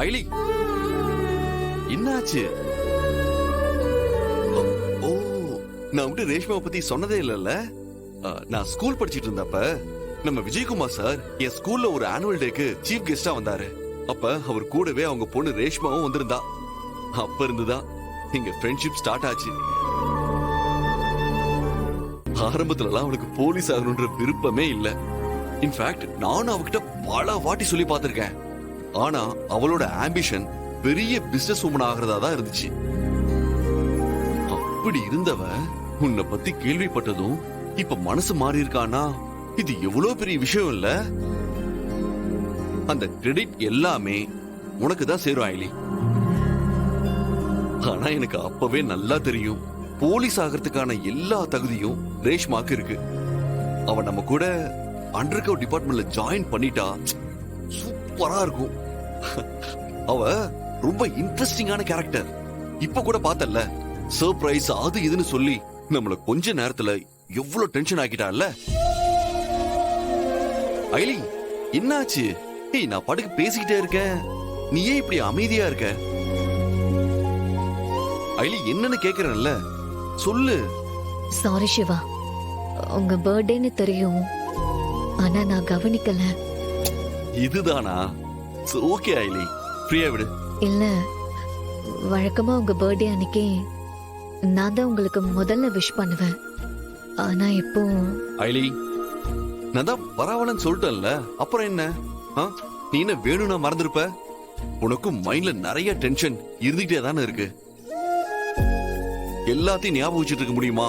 ஐலி, என்னாச்சு? ஓ, நான் உங்ககிட்ட ரேஷ்மாவை பத்தி சொன்னதே இல்லல்ல. நான் ஸ்கூல் படிச்சிட்டு இருந்தப்ப நம்ம விஜயகுமார் சார் என் ஸ்கூல்ல ஒரு ஆனுவல் டேக்கு சீஃப் கெஸ்டா வந்தாரு. அப்ப அவர் கூடவே அவங்க பொண்ணு ரேஷ்மாவும் வந்திருந்தா. அப்ப இருந்துதான் எங்க ஃப்ரெண்ட்ஷிப் ஸ்டார்ட் ஆச்சு. ஆரம்பத்துலலாம் அவனுக்கு போலீஸ் ஆகணும்ன்ற விருப்பமே இல்ல. இன்ஃபேக்ட் நானும் அவகிட்ட பல வாட்டி சொல்லி பார்த்திருக்கேன். ஆனா அவளோட ஆம்பிஷன் பெரிய பிசினஸ் உமன் ஆகிறதா தான் இருந்துச்சு. அப்படி இருந்தவ உன்னை பத்தி கேள்விப்பட்டதும் இப்ப மனசு மாறி இருக்கானா, இது எவ்வளவு பெரிய விஷயம் இல்ல? அந்த கிரெடிட் எல்லாமே உனக்கு தான் சேரும் ஐலி. ஆனா எனக்கு அப்பவே நல்லா தெரியும், போலீஸ் ஆகிறதுக்கான எல்லா தகுதியும் ரேஷ்மாக்கு இருக்கு. அவ நம்ம கூட அண்டர் கவர் டிபார்ட்மெண்ட்ல ஜாயின் பண்ணிட்டா சூப்பரா இருக்கும். அவ ரொம்ப இன்ட்ரெஸ்டிங்கான கேரக்டர். இப்ப கூட பார்த்தல்ல, சர்ப்ரைஸ் அது இதுன்னு சொல்லி நம்மள கொஞ்ச நேரத்துல எவ்வளவு டென்ஷன் ஆக்கிட்டால. ஐலி, என்னாச்சு? ஏய், நான் பாட்டுக்கு பேசிக்கிட்டே இருக்கேன், நீ ஏன் இப்படி அமைதியா இருக்க? ஐலி, என்னன்னு கேக்குறேன்ல, சொல்லு. சாரி சிவா, உங்க பர்த்டேன்னு தெரியும், ஆனா நான் கவனிக்கல. இதுதானா? ஓகே ஐலி, ஃப்ரீயா விடு. இல்ல, வழக்கமா உங்க பர்த்டே அன்னைக்கு நான் தான் உங்களுக்கு முதல்ல விஷ் பண்ணுவேன். ஆனா இப்போ ஐலி, நான் தான் பரவாயில்லன்னு சொல்லிட்டேன்ல, அப்புறம் என்ன? நீ என்ன வேணும்னா மறந்துருப்ப? உனக்கும் மைண்ட்ல நிறைய டென்ஷன் இருந்துகிட்டே தானே இருக்கு. எல்லாத்தையும் ஞாபகம் வச்சுட்டு இருக்க முடியுமா?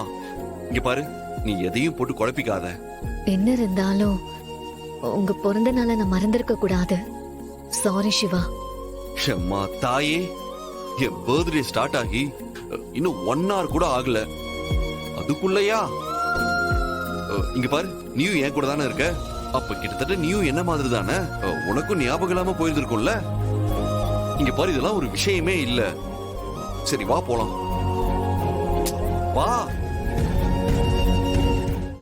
இங்க பாரு, நீ எதையும் போட்டு குழப்பிக்காத. என்ன இருந்தாலும் உங்க பிறந்த நாளை நான் மறந்திருக்க கூடாது. சாரி சிவா. அம்மா தாயே, என் பர்த்டே ஸ்டார்ட் ஆகி இன்னும் 1 hour கூட ஆகல, அதுக்குள்ளயா? இங்க பாரு, நீயும் என் கூட தானே இருக்க. அப்ப கிட்டத்தட்ட நீயும் என்ன மாதிரி தானே, உனக்கும் ஞாபகம் இல்லாம போயிருந்திருக்கும்ல. இங்க பாரு, இதெல்லாம் ஒரு விஷயமே இல்ல. சரி வா போலாம், வா.